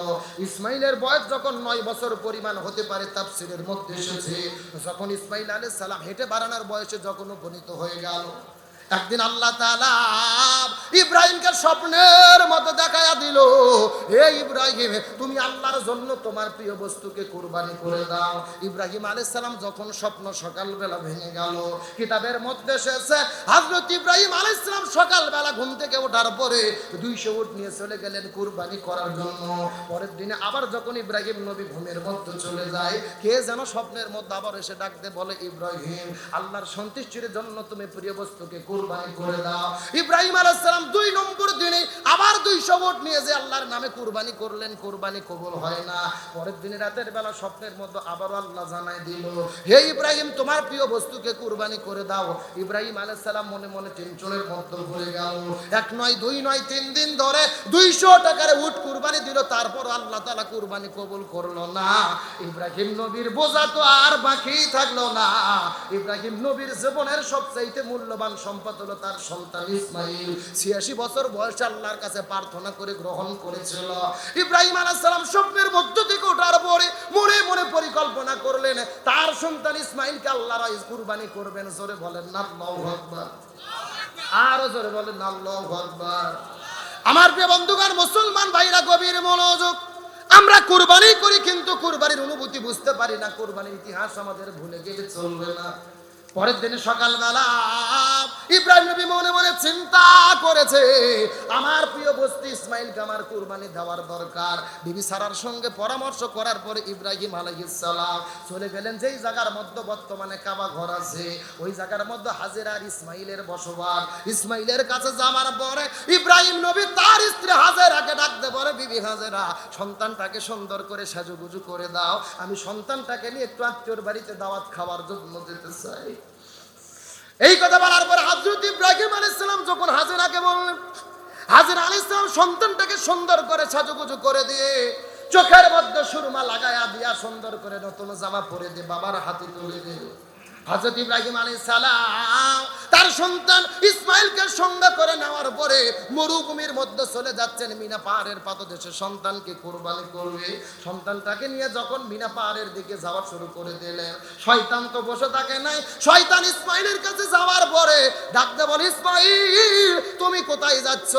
ইসমাইলের বয়স যখন 9 বছর পরিমাণ হতে পারে, তাফসীরের মধ্যে এসেছে, যখন ইসমাইল আলাইহিস সালাম হেঁটে বাড়ানোর বয়সে যখন উপনীত হয়ে গেল, একদিন আল্লাহ তাআলা ইব্রাহিমকে স্বপ্নের মধ্যে দেখায়া দিল, হে ইব্রাহিম তুমি আল্লাহর জন্য তোমার প্রিয় বস্তুকে কুরবানি করে দাও। ইব্রাহিম আলাইহিস সালাম যখন স্বপ্ন সকালবেলা ভেঙে গেল, কিতাবের মধ্যে এসেছে হযরত ইব্রাহিম আলাইহিস সালাম সকালবেলা ঘুম থেকে ওঠার পরে 200 উট নিয়ে চলে গেলেন কুরবানি করার জন্য। পরের দিনে আবার যখন ইব্রাহিম নবী ঘুমের মধ্যে চলে যায়, কে যেন স্বপ্নের মধ্যে আবার এসে ডাকতে বলে, ইব্রাহিম আল্লাহর সন্তুষ্টির জন্য তুমি প্রিয় বস্তুকে কুরবানি করে দাও। ইব্রাহিম আলাইহিস সালাম 2 নম্বর দিনে আবার 200 উট নিয়ে যে আল্লাহর নামে কুরবানি করলেন, কুরবানি কবুল হয় না। পরের দিন রাতের বেলা স্বপ্নের মধ্যে আবারও আল্লাহ জানাই দিল, হে ইব্রাহিম তোমার প্রিয় বস্তুকে কুরবানি করে দাও। ইব্রাহিম আলাইহিস সালাম মনে মনে টেনশনের মধ্যে পড়ে গেল। 1 নয় 2 নয় 3 দিন ধরে 200 টাকার উট কুরবানি দিল, তারপর আল্লাহ তাআলা কুরবানি কবুল করলো না। ইব্রাহিম নবীর বোঝা তো আর বাকি থাকলো না। ইব্রাহিম নবীর জীবনের সবচেয়ে মূল্যবান সম্পদ হলো তার সন্তান ইসমাইল। 86 বছর বয়সে আল্লাহর কাছে প্রার্থনা করে গ্রহণ করেছিল। ইব্রাহিম আলাইহিস সালাম স্বপ্নের মধ্য থেকে ওঠার পরে মনে মনে পরিকল্পনা করলেন তার সন্তান ইসমাইলকে আল্লাহ রাইজ কুরবানি করবেন। জোরে বলেন না আল্লাহু আকবার, আরো জোরে বলেন না আল্লাহু আকবার। আমার প্রিয় বন্ধুগণ, মুসলমান ভাইরা গভীর মনোযোগ। আমরা কুরবানি করি কিন্তু কুরবানির অনুভূতি বুঝতে পারি না, কুরবানির ইতিহাস আমাদের ভুলে গেলে চলবে না। পরের দিন সকালবেলা ইব্রাহিম নবী মনে মনে চিন্তা করেছে, আমার প্রিয় বস্তু ইসমাইলকে আমার কুরবানি দেওয়ার দরকার। বিবি সারার সঙ্গে পরামর্শ করার পরে ইব্রাহিম আলাইহিস সালাম চলে গেলেন যেই জায়গার মধ্যে বর্তমানে কাবা ঘর আছে, ওই জায়গার মধ্যে হাজেরা আর ইসমাইলের বসবাস। ইসমাইলের কাছে যাওয়ার পরে ইব্রাহিম নবী তার স্ত্রী হাজেরাকে ডাকতে বলে, বিবি হাজেরা সন্তানটাকে সুন্দর করে সাজুগুজু করে দাও, আমি সন্তানটাকে নিয়ে একটু আত্মীয়র বাড়িতে দাওয়াত খাওয়ার জন্য যেতে চাই। এই কথা বলার পর হযরত ইব্রাহিম আলাইহিস সালাম যখন হাজেরাকে বললেন, হাজেরা আলাইহিস সালাম সন্তানটাকে সুন্দর করে সাজুগুজু করে দিয়ে চোখের মধ্যে সুরমা লাগায়া দিয়া সুন্দর করে নতুন জামা পরে দিয়ে বাবার হাতে তুলে দিল। হযরত ইব্রাহিম আলাইহিস সালাম তার সন্তান ইসমাইলকে সঙ্গে করে নেওয়ার পরে মরুভূমির মধ্যে চলে যাচ্ছেন মিনা পাহাড়ের পাদদেশে সন্তানকে কুরবানি করবে। সন্তানটাকে নিয়ে যখন মিনা পাহাড়ের দিকে যাওয়া শুরু করে দিলেন, শয়তান তো বসে থাকে নাই। শয়তান ইসমাইলের কাছে যাওয়ার পরে ডাকতে বলে, ইসমাইল তুমি কোথায় যাচ্ছ?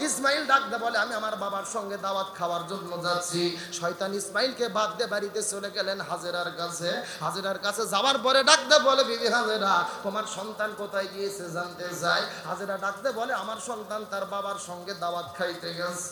ইসমাইল ডাকতে বলে, আমি আমার বাবার সঙ্গে দাওয়াত খাওয়ার জন্য যাচ্ছি। শয়তান ইসমাইলকে বাদ দিয়ে বাড়িতে চলে গেলেন হাজেরার কাছে। হাজেরার কাছে যাওয়ার পরে ডাকতে বলে, বিবি হাজেরা তোমার সন্তান কোথায় গিয়েছে জানতে চাই। হাজেরা ডাকতে বলে, আমার সন্তান তার বাবার সঙ্গে দাওয়াত খাইতে গেছে।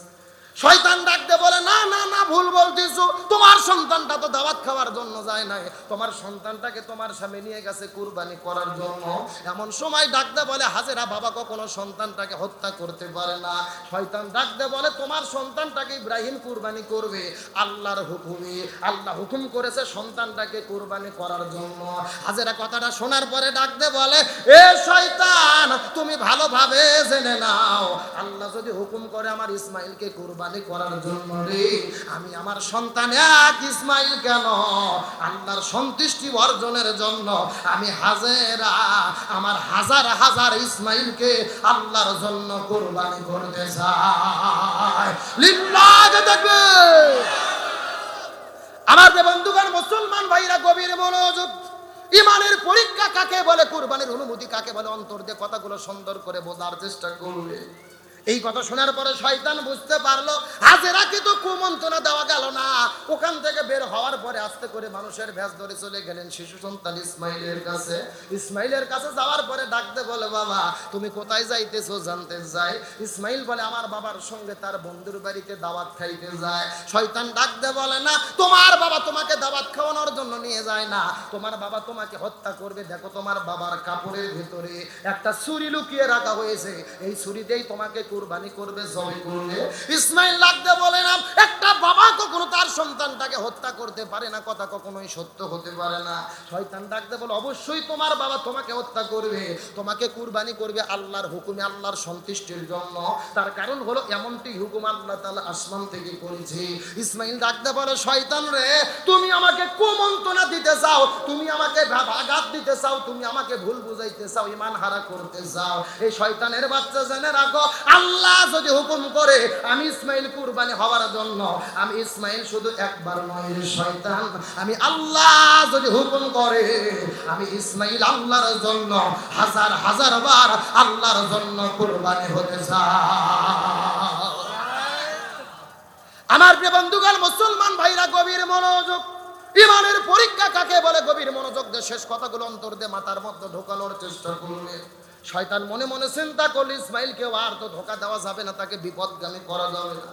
শয়তান ডাকতে বলে, না না না ভুল বলতেছো, তোমার সন্তানটা তো দাওয়াত খাওয়ার জন্য যায় নাই, তোমার সন্তানটাকে তোমার সামনে নিয়ে গেছে কুরবানি করার জন্য। এমন সময় ডাকতে বলে, হাজেরা বাবা কখনো সন্তানটাকে হত্যা করতে পারে না। শয়তান ডাকতে বলে, তোমার সন্তানটাকে ইব্রাহিম কুরবানি করবে আল্লাহর হুকুমে, আল্লাহ হুকুম করেছে সন্তানটাকে কুরবানি করার জন্য। হাজেরা কথাটা শোনার পরে ডাকতে বলে, এ শয়তান তুমি ভালোভাবে জেনে নাও, আল্লাহ যদি হুকুম করে আমার ইসমাইলকে কুরবানি করার জন্য রে, আমি আমার সন্তান এক ইসমাইল কেন আল্লাহর সন্তুষ্টি অর্জনের জন্য আমি হাজেরা আমার হাজার হাজার ইসমাইলকে আল্লাহর জন্য কুরবানি করতে চাই। লিল্লাহি তাকবীর। আমার বন্ধুগণ, মুসলমান ভাইরা গভীর মনোযোগ। ইমানের পরীক্ষা কাকে বলে, কুরবানির অনুমতি কাকে বলে, অন্তর দিয়ে কথাগুলো সুন্দর করে বোঝার চেষ্টা করবে। এই কথা শোনার পরে শয়তান বুঝতে পারলো হাজেরাকে তো কুমন্ত্রণা দেওয়া গেল না। ওখান থেকে বের হওয়ার পরে আস্তে করে মানুষের ভেষ ধরে চলে গেলেন শিশু সন্তান ইসমাইলের কাছে। ইসমাইলের কাছে যাওয়ার পরে ডাকতে বলে, বাবা তুমি কোথায় যাইতেছো জানতে চাই। ইসমাইল বলে, আমার বাবার সঙ্গে তার বন্ধুর বাড়িতে দাওয়াত খাইতে যায়। শয়তান ডাকতে বলে, না তোমার বাবা তোমাকে দাওয়াত খাওয়ানোর জন্য নিয়ে যায় না, তোমার বাবা তোমাকে হত্যা করবে। দেখো তোমার বাবার কাপড়ের ভিতরে একটা ছুরি লুকিয়ে রাখা হয়েছে, এই ছুরিতেই তোমাকে কুরবানি করবে, জবাই করবে। ইসমাইল লাগতে বলে, না একটা বাবা কখনো তার সন্তানটাকে হত্যা করতে পারে না, কথা কখনোই সত্য হতে পারে না। শয়তান ডাকতে বলে, অবশ্যই তোমার বাবা তোমাকে হত্যা করবে, তোমাকে কুরবানি করবে আল্লাহর হুকুমে, আল্লাহর সন্তুষ্টির জন্য। তার কারণ হলো এমনটি হুকুম আল্লাহ তাআলা আসমান থেকে করেছে। ইসমাইল ডাকতে বলে, শয়তান রে তুমি আমাকে কুমন্ত্রণা দিতে চাও, তুমি আমাকে আঘাত দিতে চাও, তুমি আমাকে ভুল বুঝাইতে চাও, ঈমান হারা করতে চাও। এই শয়তানের বাচ্চা জেনে রাখো, আল্লাহ যদি হুকুম করে আমি ইসমাইল কুরবানি হওয়ার জন্য, আমি ইসমাইল শুধু একবার নয় রে শয়তান, আমি আল্লাহ যদি হুকুম করে আমি ইসমাইল আল্লাহর জন্য হাজার হাজার বার আল্লাহর জন্য কুরবানি হতে চাই। আমার প্রিয় বন্ধুগণ, মুসলমান ভাইরা গভীর মনোযোগ। ইমানের পরীক্ষা কাকে বলে, গভীর মনোযোগ দিয়ে শেষ কথাগুলো অন্তর দিয়ে মাথার মধ্যে ঢোকানোর চেষ্টা করলে শয়তান মনে মনে চিন্তা করল, ইসমাইলকে আর তো ধোকা দেওয়া যাবে না, তাকে বিপদগামী করা যাবে না।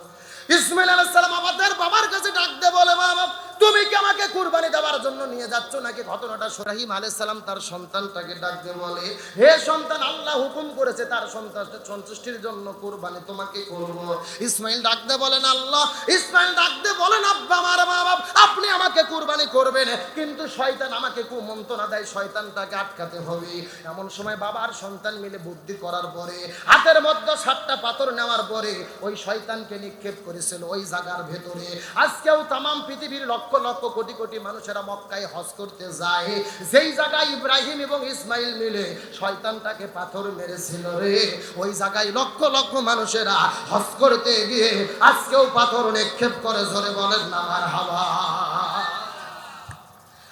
ইসমাইল আলাইহিস সালাম আমাদের বাবার কাছে ডাকতে বলে, বাবা তুমি কি আমাকে কুরবানি দেওয়ার জন্য নিয়ে যাচ্ছ নাকি ঘটনাটা ইব্রাহিম আলাইহিস সালাম তার সন্তানটাকে ডাকতে বলে, হে সন্তান, আল্লাহ হুকুম করেছে তার সন্তানের সন্তুষ্টির জন্য কুরবানি তোমাকে করব। ইসমাইল ডাকতে বলেন আল্লাহ, ইসমাইল ডাকতে বলেন আব্বা আমার মা-বাপ, আপনি আমাকে কুরবানি করবেন, কিন্তু শয়তান আমাকে কুমন্ত্রণা দেয়, শয়তানটাকে আটকাতে হবে। এমন সময় বাবা আর সন্তান মিলে বুদ্ধি করার পরে হাতের মধ্যে 7টা পাথর নেওয়ার পরে ওই শয়তানকে নিক্ষেপ করেছিল ওই জায়গার ভেতরে। আজকেও তাম পৃথিবীর লক্ষ লক্ষ কোটি কোটি মানুষেরা মক্কায় হজ করতে যায়, যেই জায়গায় ইব্রাহিম এবং ইসমাইল মিলে শয়তানটাকে পাথর মেরেছিল রে, ওই জায়গায় লক্ষ লক্ষ মানুষেরা হজ করতে গিয়ে আজকেও পাথর নিক্ষেপ করে। জোরে বলেন না মারহাবা।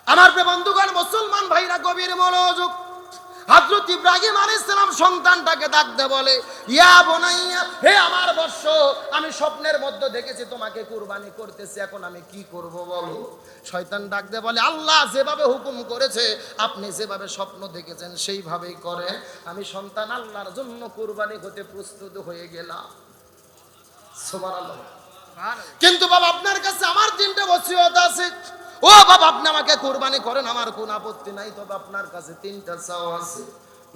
আমার প্রিয় বন্ধুগণ, মুসলমান ভাইরা গভীর মনোযোগ। হযরত ইব্রাহিম আলাইহিস সালাম সন্তানটাকে ডাকতে বলে, ইয়া বুনাইয়া, হে আমার বৎস, আমি স্বপ্নের মধ্যে দেখেছি তোমাকে কুরবানি করতেছি, এখন আমি কি করব বলো। শয়তান ডাকতে বলে, আল্লাহ যেভাবে হুকুম করেছে, আপনি যেভাবে স্বপ্ন দেখেছেন সেইভাবেই করেন। আমি সন্তান আল্লাহর জন্য কুরবানি হতে প্রস্তুত হয়ে গেলাম। সুবহানাল্লাহ। কিন্তু বাবা আপনার কাছে আমার 3টা ওসিয়ত আছে। ও বাবা, আপনি আমাকে কুরবানি করেন, আমার কোনো আপত্তি নাই, তবে আপনার কাছে 3টা চাওয়া আছে।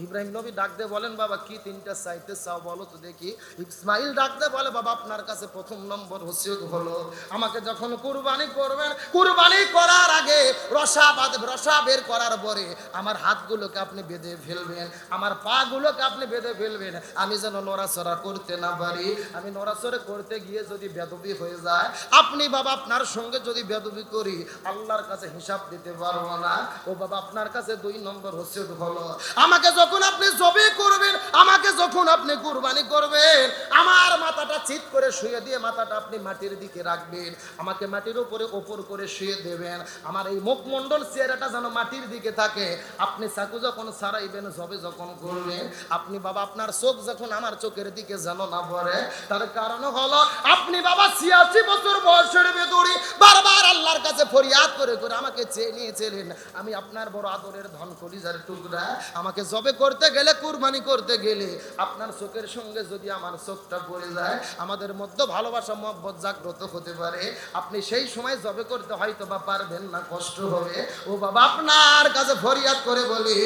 ইব্রাহিম নবী ডাকতে বলেন, বাবা কি 3টা চাইতে চাও বলো তো দেখি। ইসমাইল ডাকতে বলে, বাবা আপনার কাছে প্রথম নম্বর ওসিয়ত হলো, আমাকে যখন কুরবানি করবেন, কুরবানি করার আগে রসা বের করার পরে আমার হাতগুলোকে আপনি বেঁধে ফেলবেন, আমার পাগুলোকে আপনি বেঁধে ফেলবেন, আমি যেন নড়াচড়া করতে না পারি। আমি নড়াচড়া করতে গিয়ে যদি বেদবি হয়ে যায়, আপনি বাবা আপনার সঙ্গে যদি বেদবি করি, আল্লাহর কাছে হিসাব দিতে পারবো না। ও বাবা আপনার কাছে 2 নম্বর ওসিয়ত হলো, আমাকে যখন আপনি জবে করবেন, আমাকে যখন আপনি কুরবানি করবেন, আমার মাথাটা চিৎ করে শুয়ে দিয়ে মাথাটা আপনি মাটির দিকে রাখবেন, আমাকে মাটির উপরে ওপর করে শুয়ে দেবেন, আমার এই মুখমণ্ডল চেহারাটা যেন মাটির দিকে থাকে। আপনি চাকু যখন ছাড়াইবেন, জবে যখন করবেন, আপনি বাবা আপনার চোখ যখন আমার চোখের দিকে যেন না পড়ে। তার কারণ হলো আপনি বাবা 86 বছর বয়সের ভেতরে বারবার আল্লাহর কাছে ফরিয়াদ করে করে আমাকে চেয়ে নিয়েছিলেন। আমি আপনার বড় আদরের ধন কলিজার টুকরা, আমাকে জবে করতে গেলে, কুরবানি করতে গেলে আপনার চোখের সঙ্গে যদি আমার চোখটা পড়ে যায়, আমাদের মধ্যে ভালোবাসা মহব্বত জাগ্রত হতে পারে। আপনি সেই সময় জবে করতে হয়তো বা পারবেন না, কষ্ট হবে। ও বাবা আপনার কাছে ফরিয়াদ করে বলি,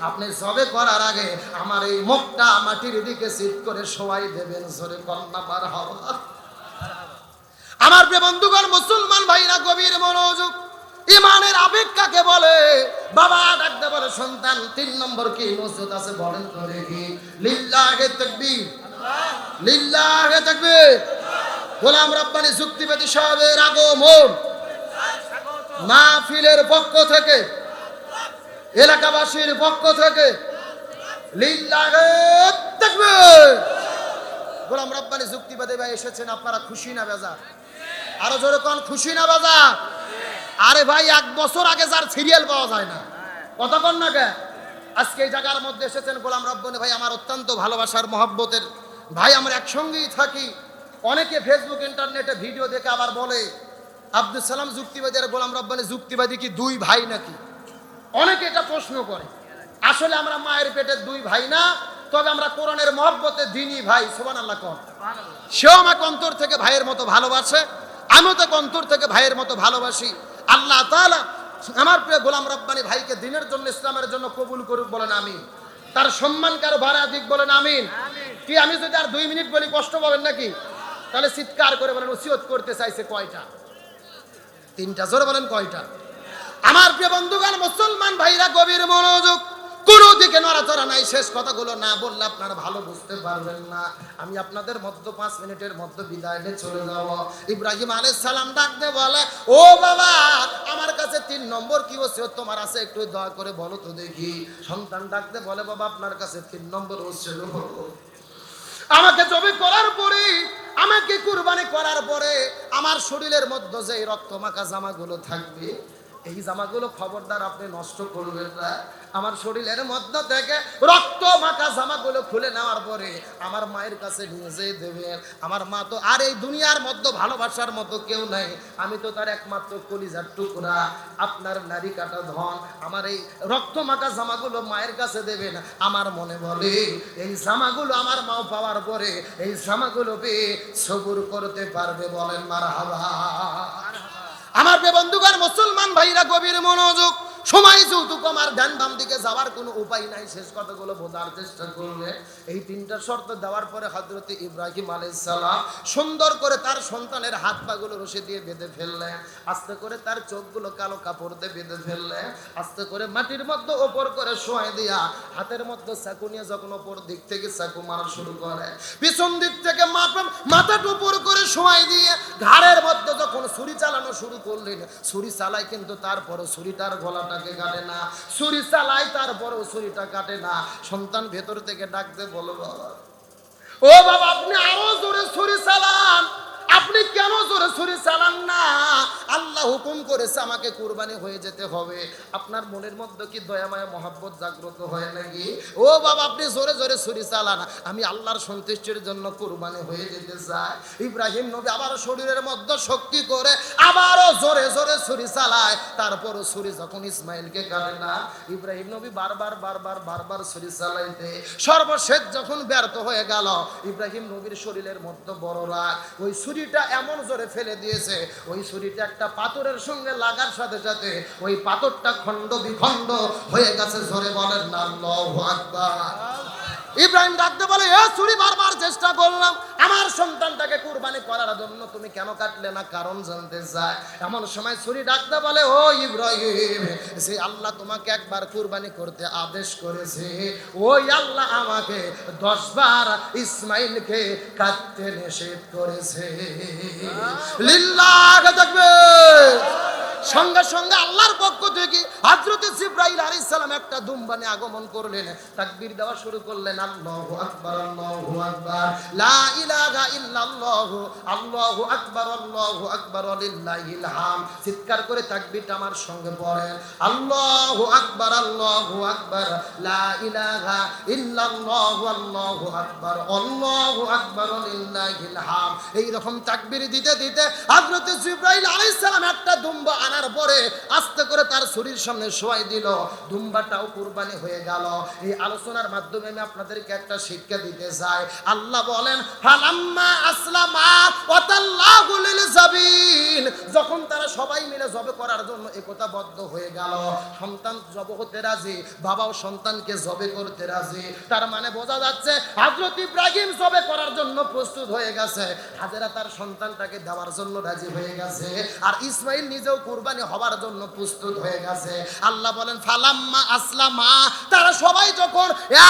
আপনি জবে করার আগে আমার এই মুখটা মাটির দিকে চিৎ করে শোয়াই দেবেন। জোরে কন্যা পার হওয়া। আমার প্রিয় বন্ধুগণ, মুসলমান ভাইরা গভীর মনোযোগ। ইমানের আবেগ কাকে বলে? বাবা ডাকতে বলে, সন্তান 3 নম্বর কি মসজিদ আছে বলেন তো দেখি। লিল্লাহে তাকবীর, লিল্লাহে তাকবীর। গোলাম রব্বানী যুক্তিবাদী সাহেবের আগমন মাহফিলের পক্ষ থেকে, এলাকাবাসীর পক্ষ থেকে লিল্লাহে তাকবীর। গোলাম রব্বানী যুক্তিবাদী ভাই এসেছেন, আপনারা খুশি না বেজার? আরো জোরে কোন খুশি না বেজার? আরে ভাই 1 বছর আগে যার সিরিয়াল পাওয়া যায় না, কতক্ষণ না কে আজকে এই জায়গার মধ্যে এসেছেন গোলাম রব্বানী ভাই, আমার অত্যন্ত ভালোবাসার মহব্বতের ভাই, আমরা একসঙ্গেই থাকি। অনেকে ফেসবুক ইন্টারনেটে ভিডিও দেখে আবার বলে আব্দুল সালাম যুক্তিবাদী আর গোলাম রব্বানী যুক্তিবাদী কি 2 ভাই নাকি? অনেকে এটা প্রশ্ন করে। আসলে আমরা মায়ের পেটের 2 ভাই না, তবে আমরা কোরআনের মহব্বতে দ্বীনি ভাই। সুবহানাল্লাহ কোন। সেও আমাকে অন্তর থেকে ভাইয়ের মতো ভালোবাসে, আমিও তাকে অন্তর থেকে ভাইয়ের মতো ভালোবাসি। আল্লাহ তাআলা আমার প্রিয় গোলাম রব্বানী ভাইকে দ্বীনের জন্য, ইসলামের জন্য কবুল করুক বলেন আমিন। তার সম্মানকে আরো বাড়া দিক বলেন আমিন। কি আমি যদি আর 2 মিনিট বলি কষ্ট পাবেন নাকি? তাহলে চিৎকার করে বলেন, ওসিয়ত করতে চাইছে কয়টা? 3টা। জোরে বলেন কয়টা? আমার প্রিয় বন্ধুগণ, মুসলমান ভাইরা গভীর মনোযোগ। কোনো দিকে নড়াচড়া নাই। শেষ কথাগুলো না বললে আপনারা ভালো বুঝতে পারবেন না। আমি আপনাদের মধ্যে 5 মিনিটের মধ্যে বিদায় নিয়ে চলে যাব। ইব্রাহিম আলাইহিস সালাম ডাকতে বলে, ও বাবা আমার কাছে 3 নম্বর কি ওসিয়ত তোমার আছে, একটু দয়া করে বলো তো দেখি। সন্তান ডাকতে বলে, বাবা আপনার কাছে 3 নম্বর ওসিয়ত হলো, আমাকে জবে করার পরে, আমাকে কুরবানি করার পরে আমার শরীরের মধ্যে যে রক্ত মাখা জামাগুলো থাকবে, এই জামাগুলো খবরদার আপনি নষ্ট করবেন না। আমার শরীরের মধ্যে থেকে রক্ত মাখা জামাগুলো খুলে নেওয়ার পরে আমার মায়ের কাছে নিয়ে যেয়ে দেবেন। আমার মা তো আর এই দুনিয়ার মধ্যে ভালোবাসার মতো কেউ নাই, আমি তো তার একমাত্র কলিজার টুকরা, আপনার নারী কাটা ধন। আমার এই রক্ত মাখা জামাগুলো মায়ের কাছে দেবেন। আমার মনে বলে এই জামাগুলো আমার মা পাওয়ার পরে এই জামাগুলো পেয়ে সবুর করতে পারবে। বলেন মারহাবা। আমার বন্ধুগণ, মুসলমান ভাইরা গভীর মনোযোগ। সময় যৌতুক আমার ডান বাম দিকে যাওয়ার কোনো উপায় নাই, শেষ কথাগুলো বোঝার চেষ্টা করবে। এই তিনটা শর্ত দেওয়ার পরে হযরত ইব্রাহিম আলাইহিস সালাম সুন্দর করে তার সন্তানের হাত পাগুলো রশি দিয়ে বেঁধে ফেললেন, আস্তে করে তার চোখগুলো কালো কাপড় দিয়ে বেঁধে ফেললেন, আস্তে করে মাটির মধ্যে ওপর করে শোয়াই দিয়া হাতের মধ্যে চাকু নিয়ে যখন ওপর দিক থেকে চাকু মারা শুরু করে, পিছন দিক থেকে মাথাটা উপর করে শোয়াই দিয়ে ঘাড়ের মধ্যে যখন ছুরি চালানো শুরু করলেন, ছুরি চালায় কিন্তু তারপরও ছুরিটার গলাটাকে কাটে না, ছুরি চালায় তারপরও ছুরিটা কাটে না। সন্তান ভেতর থেকে ডাকতে বলো, বাবা ও বাবা, আপনি আরো জোরে ছুরি চালান, আপনি কেন জোরে ছুরি চালান না? আল্লাহ হুকুম করেছে আমাকে কুরবানি হয়ে যেতে হবে। আপনার মনের মধ্যে কি দয়া মায়া মহব্বত জাগ্রত হয় নাকি? ও বাবা, আপনি জোরে জোরে ছুরি চালান, আমি আল্লাহর সন্তুষ্টির জন্য কুরবানি হয়ে যেতে চাই। ইব্রাহিম নবী আবারও শরীরের মধ্যে শক্তি করে আবারও জোরে জোরে ছুরি চালায়, তারপরও ছুরি যখন ইসমাইলকে কাটে না, ইব্রাহিম নবী বারবার ছুরি চালাইতে সর্বশেষ যখন ব্যর্থ হয়ে গেল, ইব্রাহিম নবীর শরীরের মধ্যে বড় রাগ, ওই ছুরিটা এমন জোরে ফেলে দিয়েছে, ওই ছুরিটা একটা পাথরের সঙ্গে লাগার সাথে সাথে ওই পাথরটা খণ্ড বিখণ্ড হয়ে গেছে। জোরে বলেন না আল্লাহু আকবার। ইব্রাহিম ডাকতে বলে, এ ছুরি বারবার চেষ্টা করলাম আমার সন্তানটাকে কুরবানি করার জন্য, তুমি কেন কাটলে না? কারণ জানতে চায়। এমন সময় ছুরি ডাকতে বলে, ও ইব্রাহিম, যে আল্লাহ তোমাকে একবার কুরবানি করতে আদেশ করেছে, ওই আল্লাহ আমাকে 10 বার ইসমাইলকে কাটতে নিষেধ করেছে। লিল্লাহ তাকবীর। সঙ্গে সঙ্গে আল্লাহর পক্ষ থেকে হযরত জিবরাইল আলাইহিস সালাম একটা দুম্বা নিয়ে আগমন করলেন, তাকবীর দেওয়া শুরু করলেন, আল্লাহু আকবার, আল্লাহু আকবার, লা ইলাহা ইল্লাল্লাহু, আল্লাহু আকবার, আল্লাহু আকবার, লিল্লাহিল হামদ। চিৎকার করে তাকবীরটা আমার সঙ্গে পড়েন, আল্লাহু আকবার, আল্লাহু আকবার, লা ইলাহা ইল্লাল্লাহু, আল্লাহু আকবার, আল্লাহু আকবার, লিল্লাহিল হামদ। এই রকম তাকবীর দিতে দিতে হযরত জিবরাইল আলাইহিস সালাম একটা দুম্বা আনার পরে আস্তে করে তার শরীর সামনে শোয়াই দিল, দুম্বাটাও কুরবানি হয়ে গেল। এই আলোচনার মাধ্যমে আমি আপনাদেরকে একটা শিক্ষা দিতে চাই। আল্লাহ বলেন, ফালাম্মা আসলামা ওয়া তাল্লাহু লিল জাবিন, যখন তারা সবাই মিলে জবে করার জন্য একতাবদ্ধ হয়ে গেল, সন্তান জবে হতে রাজি, বাবাও সন্তানকে জবে করতে রাজি, তার মানে বোঝা যাচ্ছে হযরত ইব্রাহিম জবে করার জন্য প্রস্তুত হয়ে গেছে, হাজেরা তার সন্তানটাকে দেওয়ার জন্য রাজি হয়ে গেছে, আর ইসমাইল নিজেও কুরবানি হওয়ার জন্য প্রস্তুত হয়ে গেছে। আল্লাহ বলেন, ফালাম্মা আসলামা, তারা সবাই যখন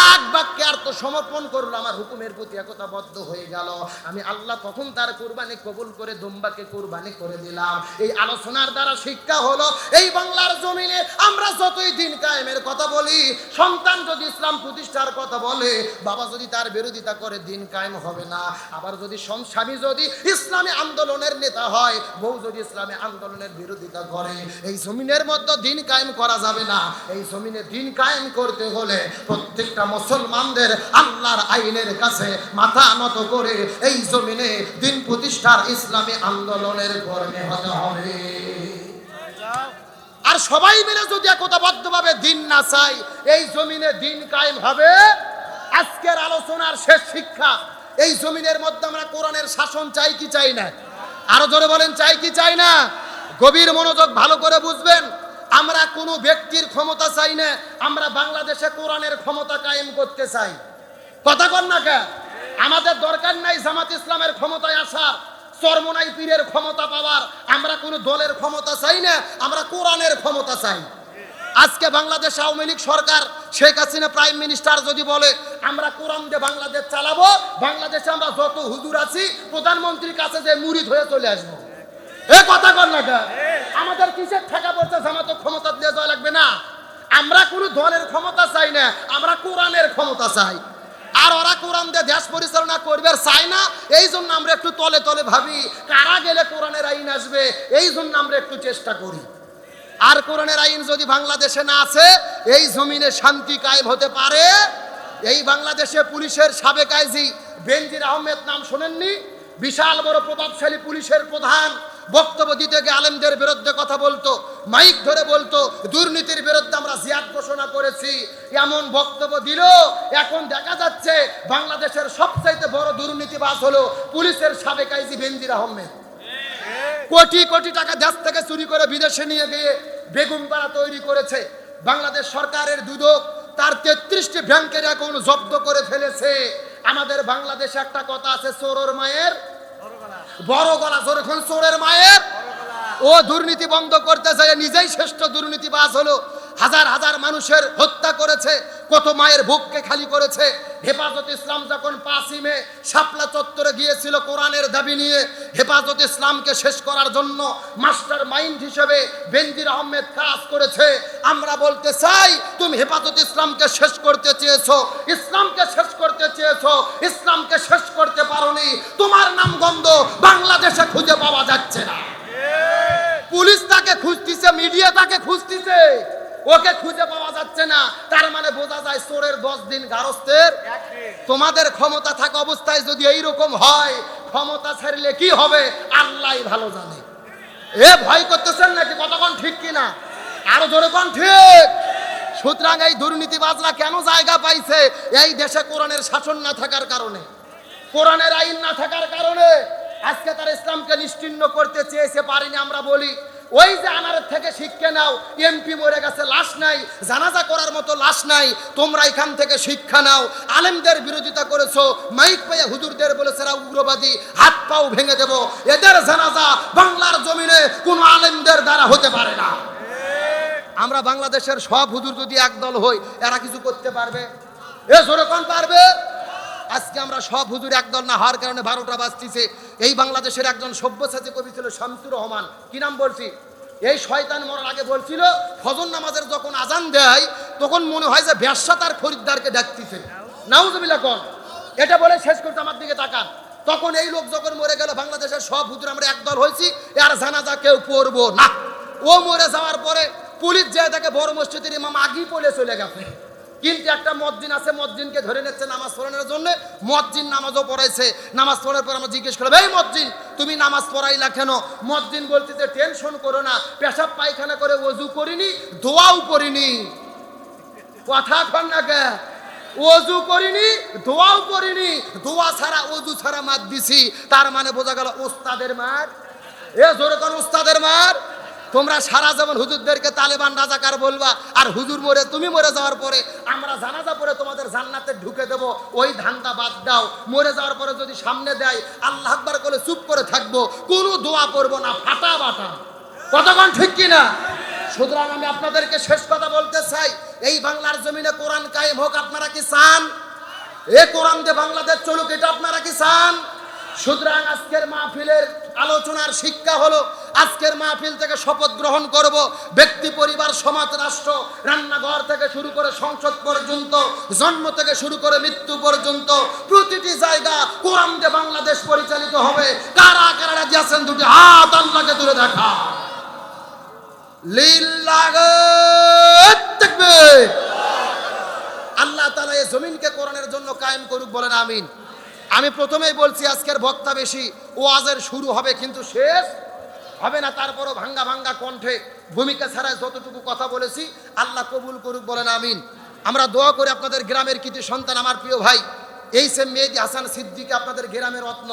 এক বাক্যে আত্মসমর্পণ করলো, আমার হুকুমের প্রতি একতাবদ্ধ হয়ে গেল, আমি আল্লাহ তখন তার কুরবানি কবুল করে দুম্বাকে কুরবানি করে দিলাম। এই আলোচনার দ্বারা শিক্ষা হলো, এই বাংলার জমিনে আমরা যতই দিন কায়েমের কথা বলি, সন্তান যদি ইসলাম প্রতিষ্ঠার কথা বলে, বাবা যদি তার বিরোধিতা করে, দিন কায়েম হবে না। আবার যদি স্বামী যদি ইসলামী আন্দোলনের নেতা হয়, বউ যদি ইসলামী আন্দোলনের বিরোধিতা করে, এই জমিনের মধ্যে দিন কায়েম করা যাবে না। এই জমিনে দিন কায়েম করতে হলে প্রত্যেকটা মুসলমানদের আল্লাহর আইনের কাছে মাথা নত করে এই জমিনে দিন প্রতিষ্ঠার ইসলামী আন্দোলনের কর্মী হতে হবে। আর সবাই মিলে যদি একতাবদ্ধভাবে দিন না চাই, এই জমিনে দিন কায়েম হবে। আজকের আলোচনার শেষ শিক্ষা, এই জমিনের মধ্যে আমরা কোরআনের শাসন চাই কি চাই না? আরো জোরে বলেন, চাই কি চাই না? গভীর মনোযোগ ভালো করে বুঝবেন। আমরা কোনো ব্যক্তির ক্ষমতা চাই না, আমরা বাংলাদেশে কোরআনের ক্ষমতা কায়েম করতে চাই। কথা কন না কে? আমাদের দরকার নাই জামাত ইসলামের ক্ষমতায় আসার, চরমনাই পীরের ক্ষমতা পাওয়ার। আমরা কোনো দলের ক্ষমতা চাই না, আমরা কোরআনের ক্ষমতা চাই। আজকে বাংলাদেশ আওয়ামী লীগ সরকার, শেখ হাসিনা প্রাইম মিনিস্টার যদি বলে আমরা কোরআন দিয়ে বাংলাদেশ চালাবো, বাংলাদেশে আমরা যত হুজুর আছি প্রধানমন্ত্রীর কাছে যে মুরিদ হয়ে চলে আসবো। এ কথা কর না, আমাদের কিসের ঠেকা পড়ছে জামাত ক্ষমতা দিয়ে দেওয়া লাগবে না। আমরা কোনো দলের ক্ষমতা চাই না, আমরা কোরআনের ক্ষমতা চাই। আর ওরা কোরআন দিয়ে দেশ পরিচালনা করবে চাই না, এই জন্য আমরা একটু তলে তলে ভাবি কারা গেলে কোরআনের আইন আসবে, এই জন্য আমরা একটু চেষ্টা করি। আর কোরআনের আইন যদি বাংলাদেশে না আছে, এই জমিনে শান্তি কায়েম হতে পারে? এই বাংলাদেশে পুলিশের সাবেক আইজি বেনজির আহমেদ নাম শোনেননি? বিশাল বড় প্রভাবশালী পুলিশের প্রধান, বক্তব্য দিতে গিয়ে আলেমদের বিরুদ্ধে কথা বলতো, মাইক ধরে বলতো দুর্নীতির বিরুদ্ধে আমরা জিহাদ ঘোষণা করেছি, এমন বক্তব্য দিল। এখন দেখা যাচ্ছে বাংলাদেশের সবচাইতে বড় দুর্নীতিবাজ হলো পুলিশের সাবেক আইজি বেনজির আহমেদ। কোটি কোটি টাকা দেশ থেকে চুরি করে বিদেশে নিয়ে গিয়ে বেগুনপাড়া তৈরি করেছে। বাংলাদেশ সরকারের দুদক তার 33টি ব্যাংকের অ্যাকাউন্ট জব্দ করে ফেলেছে। আমাদের বাংলাদেশে একটা কথা আছে, চোরের মায়ের বড় গলা। যখন চোরের মায়ের ও দুর্নীতি বন্ধ করতে চায় নিজেই শ্রেষ্ঠ দুর্নীতিবাজ হলো। হাজার হাজার মানুষের হত্যা করেছে, কত মায়ের বুককে খালি করেছে। হেফাজত ইসলাম যখন 5ই মে শাপলা চত্বরে গিয়েছিল কোরআনের দাবি নিয়ে, হেফাজত ইসলামকে শেষ করার জন্য মাস্টার মাইন্ড হিসেবে বেনজির আহমেদ কাজ করেছে। আমরা বলতে চাই, তুমি হেফাজত ইসলামকে শেষ করতে চেয়েছো, ইসলামকে শেষ করতে চেয়েছো, ইসলামকে শেষ করতে পারোনি। তোমার নাম গন্ধ বাংলাদেশে খুঁজে পাওয়া যাচ্ছে না। পুলিশ তাকে খুঁজতেছে, মিডিয়া তাকে খুঁজতেছে, ওকে খুঁজে পাওয়া যাচ্ছে না। তার মানে বোঝা যায় চোরের 10 দিন গারস্থের। তোমাদের ক্ষমতা থাকা অবস্থায় যদি এইরকম হয়, ক্ষমতা ছাড়লে কি হবে আল্লাহই ভালো জানে। এ ভয় করতেছেন নাকি? কতক্ষণ ঠিক কিনা? আরো জোরে কোন ঠিক? সুতরাং এই দুর্নীতিবাজরা কেন জায়গা পাইছে? এই দেশে কোরআনের শাসন না থাকার কারণে, কোরআনের আইন না থাকার কারণে। আজকে তারা ইসলামকে নিশ্চিহ্ন করতে চেয়েছে, পারিনি। আমরা বলি, ওই যে আনারের থেকে শিক্ষা নাও, এমপি মরে গেছে, লাশ নাই, জানাজা করার মতো লাশ নাই। তোমরা এখান থেকে শিক্ষা নাও। আলেমদের বিরোধিতা করেছো, মাইক পেয়ে হুজুরদের বলেছে এরা উগ্রবাদী, হাত পাও ভেঙে দেব। এদের জানাজা বাংলার জমিনে কোনো আলেমদের দ্বারা হতে পারে না। আমরা বাংলাদেশের সব হুজুর যদি একদল হই, এরা কিছু করতে পারবে? এ জোরে কোন পারবে? আজকে আমরা সব হুজুর একদল না হওয়ার কারণে 12টা বাজতিছে। এই বাংলাদেশের একজন সব্যসাচী কবি ছিল শামসুর রহমান। কি নাম বলছি? এই শয়তান মরার আগে বলছিল, ফজর নামাজের যখন আজান দেয় তখন মনে হয় যে ব্যবসা তার খরিদ্দারকে ডাকতেছে। নাউজুবিল্লাহ কোন? এটা বলে শেষ করতে আমার দিকে তাকান। তখন এই লোক যখন মরে গেল, বাংলাদেশের সব হুজুর আমরা একদল হয়েছি, আর জানাজা কেউ পড়বো না। ও মরে যাওয়ার পরে পুলিশ যায় তাকে বড় মসজিদের ইমাম আগেই পড়ে চলে গেছে। কিন্তু একটা মসজিদ আছে, মসজিদকে ধরে নিচ্ছে নামাজ পড়ানোর জন্য। মসজিদ নামাজও পড়াইছে। নামাজ পড়ার পর আমরা জিজ্ঞেস করলাম, এই মসজিদ তুমি নামাজ পড়াইলা কেন? মসজিদ বলতেছে, টেনশন করো না, পেশাব পায়খানা করে ওযু করিনি, দোয়াও করিনি। কথা কন না কে? ওযু করিনি, দোয়াও করিনি। দোয়া ছাড়া ওযু ছাড়া মার দিছি। তার মানে বোঝা গেল ওস্তাদের মার। এ জোরে কোন ওস্তাদের মার? তোমরা সারা জীবন হুজুরদেরকে তালেবান রাজাকার বলবা, আর হুজুর মরে, তুমি মরে যাওয়ার পরে আমরা জানাজা পড়ে তোমাদের জান্নাতে ঢুকে দেব, ওই ধান্দা বাদ দাও। মরে যাওয়ার পরে যদি সামনে দেয় আল্লাহ আকবার করে চুপ করে থাকবো, কোনো দোয়া করবো না, ফাটা বাটা। কতক্ষণ ঠিক কিনা? সুতরাং আমি আপনাদেরকে শেষ কথা বলতে চাই, এই বাংলার জমিনে কোরআন কায়েম হোক। আপনারা কি চান? এ কোরআন দিয়ে বাংলাদেশ চলুক, এটা আপনারা কি চান? সুতরাং আজকের মাহফিলের আলোচনার শিক্ষা হলো, আজকের মাহফিল থেকে শপথ গ্রহণ করব, ব্যক্তি, পরিবার, সমাজ, রাষ্ট্র, রান্নাঘর থেকে শুরু করে সংসদ পর্যন্ত, জন্ম থেকে শুরু করে মৃত্যু পর্যন্ত প্রতিটি জায়গা কোরআন দিয়ে বাংলাদেশ পরিচালিত হবে। কারা কারা রাজি আছেন? দুটি হাত আল্লাহকে তুলে দেখা। লিল্লাহি তাকবীর। আল্লাহ তাআলা এই জমিনকে কোরআনের জন্য কায়েম করুক, বলেন আমিন। আমি প্রথমেই বলছি, আজকের বক্তা বেশি, ওয়াজের শুরু হবে কিন্তু শেষ হবে না। তারপরও ভাঙ্গা ভাঙ্গা কণ্ঠে ভূমিকা ছাড়াই যতটুকু কথা বলেছি আল্লাহ কবুল করুক, বলেন আমিন। আমরা দোয়া করি আপনাদের গ্রামের কৃতি সন্তান, আমার প্রিয় ভাই এই সে মেহেদী হাসান সিদ্দিকী, আপনাদের গ্রামের রত্ন।